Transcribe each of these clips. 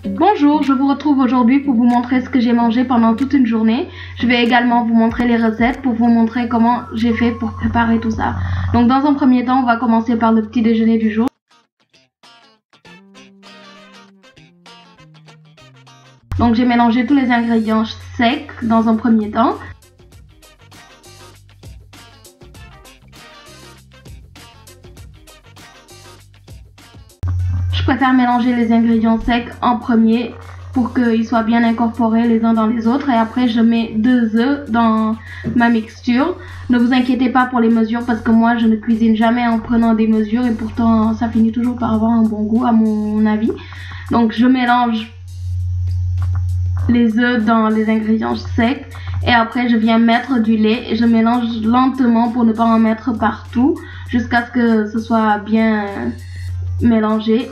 Bonjour, je vous retrouve aujourd'hui pour vous montrer ce que j'ai mangé pendant toute une journée. Je vais également vous montrer les recettes pour vous montrer comment j'ai fait pour préparer tout ça. Donc dans un premier temps, on va commencer par le petit déjeuner du jour. Donc j'ai mélangé tous les ingrédients secs dans un premier temps. Je préfère mélanger les ingrédients secs en premier pour qu'ils soient bien incorporés les uns dans les autres. Et après, je mets 2 œufs dans ma mixture. Ne vous inquiétez pas pour les mesures parce que moi, je ne cuisine jamais en prenant des mesures. Et pourtant, ça finit toujours par avoir un bon goût à mon avis. Donc, je mélange les œufs dans les ingrédients secs. Et après, je viens mettre du lait et je mélange lentement pour ne pas en mettre partout jusqu'à ce que ce soit bien mélangé.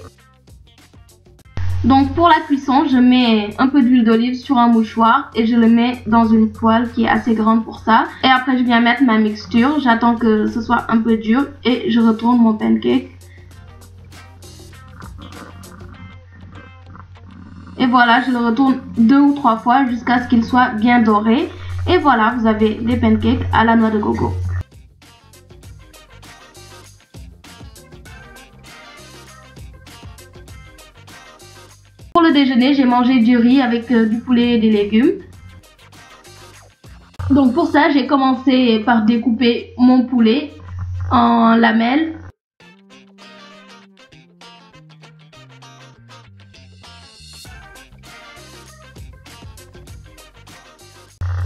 Donc pour la cuisson, je mets un peu d'huile d'olive sur un mouchoir et je le mets dans une poêle qui est assez grande pour ça. Et après je viens mettre ma mixture, j'attends que ce soit un peu dur et je retourne mon pancake. Et voilà, je le retourne 2 ou 3 fois jusqu'à ce qu'il soit bien doré. Et voilà, vous avez des pancakes à la noix de coco. Pour le déjeuner, j'ai mangé du riz avec du poulet et des légumes. Donc pour ça, j'ai commencé par découper mon poulet en lamelles.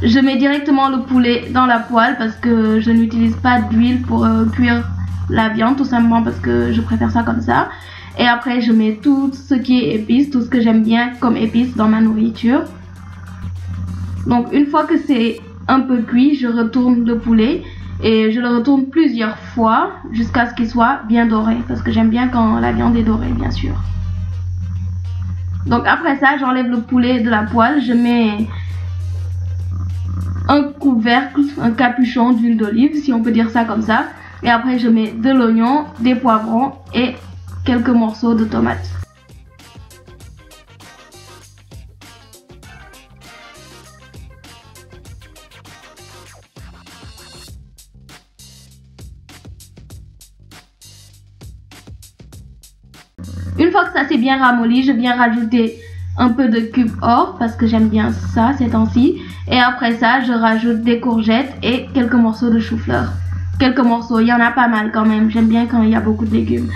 Je mets directement le poulet dans la poêle parce que je n'utilise pas d'huile pour cuire la viande, tout simplement parce que je préfère ça comme ça. Et après, je mets tout ce qui est épices, tout ce que j'aime bien comme épices dans ma nourriture. Donc une fois que c'est un peu cuit, je retourne le poulet et je le retourne plusieurs fois jusqu'à ce qu'il soit bien doré. Parce que j'aime bien quand la viande est dorée, bien sûr. Donc après ça, j'enlève le poulet de la poêle, je mets un couvercle, un capuchon d'huile d'olive, si on peut dire ça comme ça. Et après, je mets de l'oignon, des poivrons et quelques morceaux de tomates. Une fois que ça s'est bien ramolli, je viens rajouter un peu de cube or parce que j'aime bien ça ces temps-ci. Et après ça, je rajoute des courgettes et quelques morceaux de chou-fleur. Quelques morceaux, il y en a pas mal quand même. J'aime bien quand il y a beaucoup de légumes.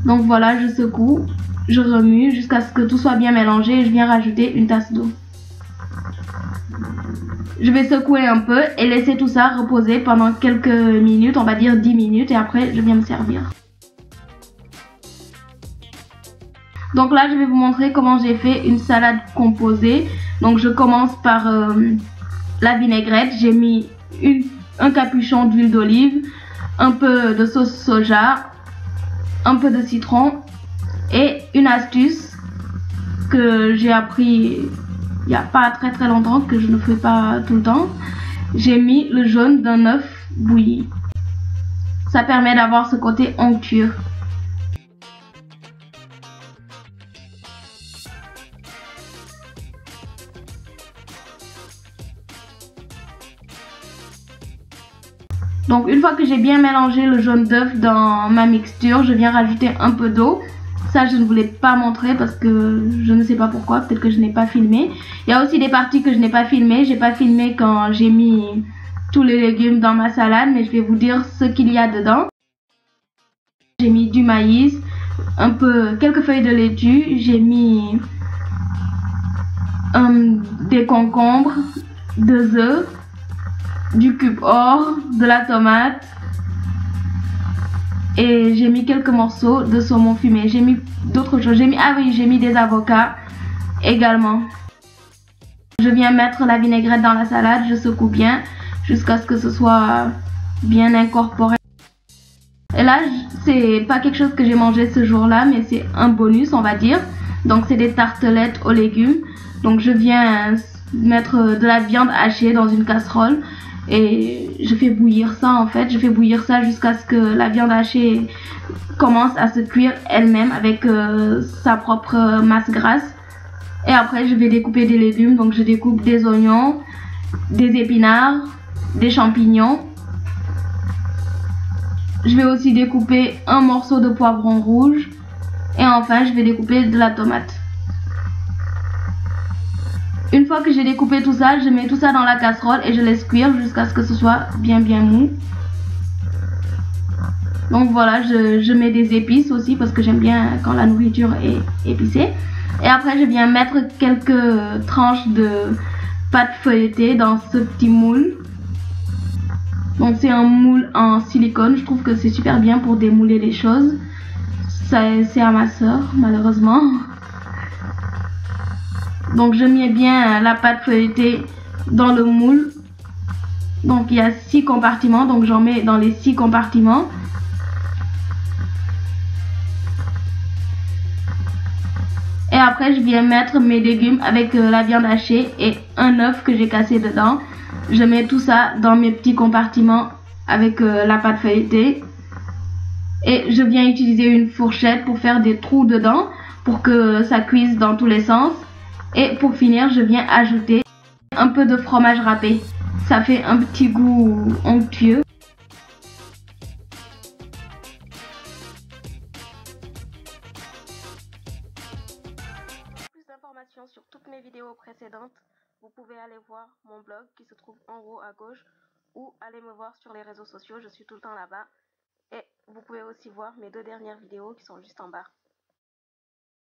Donc voilà, je secoue, je remue jusqu'à ce que tout soit bien mélangé et je viens rajouter une tasse d'eau. Je vais secouer un peu et laisser tout ça reposer pendant quelques minutes, on va dire 10 minutes et après je viens me servir. Donc là, je vais vous montrer comment j'ai fait une salade composée. Donc je commence par la vinaigrette. J'ai mis un capuchon d'huile d'olive, un peu de sauce soja, un peu de citron et une astuce que j'ai appris il n'y a pas très longtemps, que je ne fais pas tout le temps. J'ai mis le jaune d'un œuf bouilli. Ça permet d'avoir ce côté onctueux. Donc une fois que j'ai bien mélangé le jaune d'œuf dans ma mixture, je viens rajouter un peu d'eau. Ça, je ne voulais pas montrer parce que je ne sais pas pourquoi, peut-être que je n'ai pas filmé. Il y a aussi des parties que je n'ai pas filmées. J'ai pas filmé quand j'ai mis tous les légumes dans ma salade, mais je vais vous dire ce qu'il y a dedans. J'ai mis du maïs, quelques feuilles de laitue, j'ai mis des concombres, 2 œufs, du cube or, de la tomate et j'ai mis quelques morceaux de saumon fumé. J'ai mis d'autres choses, j'ai mis des avocats également. Je viens mettre la vinaigrette dans la salade, je secoue bien jusqu'à ce que ce soit bien incorporé. Et là, c'est pas quelque chose que j'ai mangé ce jour-là, mais c'est un bonus, on va dire. Donc c'est des tartelettes aux légumes. Donc je viens mettre de la viande hachée dans une casserole et je fais bouillir ça en fait. Je fais bouillir ça jusqu'à ce que la viande hachée commence à se cuire elle-même avec sa propre masse grasse. Et après, je vais découper des légumes. Donc, je découpe des oignons, des épinards, des champignons. Je vais aussi découper un morceau de poivron rouge. Et enfin, je vais découper de la tomate. Une fois que j'ai découpé tout ça, je mets tout ça dans la casserole et je laisse cuire jusqu'à ce que ce soit bien mou. Donc voilà, je mets des épices aussi parce que j'aime bien quand la nourriture est épicée. Et après, je viens mettre quelques tranches de pâte feuilletée dans ce petit moule. Donc c'est un moule en silicone, je trouve que c'est super bien pour démouler les choses. C'est à ma soeur, malheureusement. Donc je mets bien la pâte feuilletée dans le moule. Donc il y a 6 compartiments, donc j'en mets dans les 6 compartiments. Et après, je viens mettre mes légumes avec la viande hachée et un œuf que j'ai cassé dedans. Je mets tout ça dans mes petits compartiments avec la pâte feuilletée. Et je viens utiliser une fourchette pour faire des trous dedans pour que ça cuise dans tous les sens. Et pour finir, je viens ajouter un peu de fromage râpé. Ça fait un petit goût onctueux. Plus d'informations sur toutes mes vidéos précédentes, vous pouvez aller voir mon blog qui se trouve en haut à gauche ou aller me voir sur les réseaux sociaux, je suis tout le temps là-bas. Et vous pouvez aussi voir mes 2 dernières vidéos qui sont juste en bas.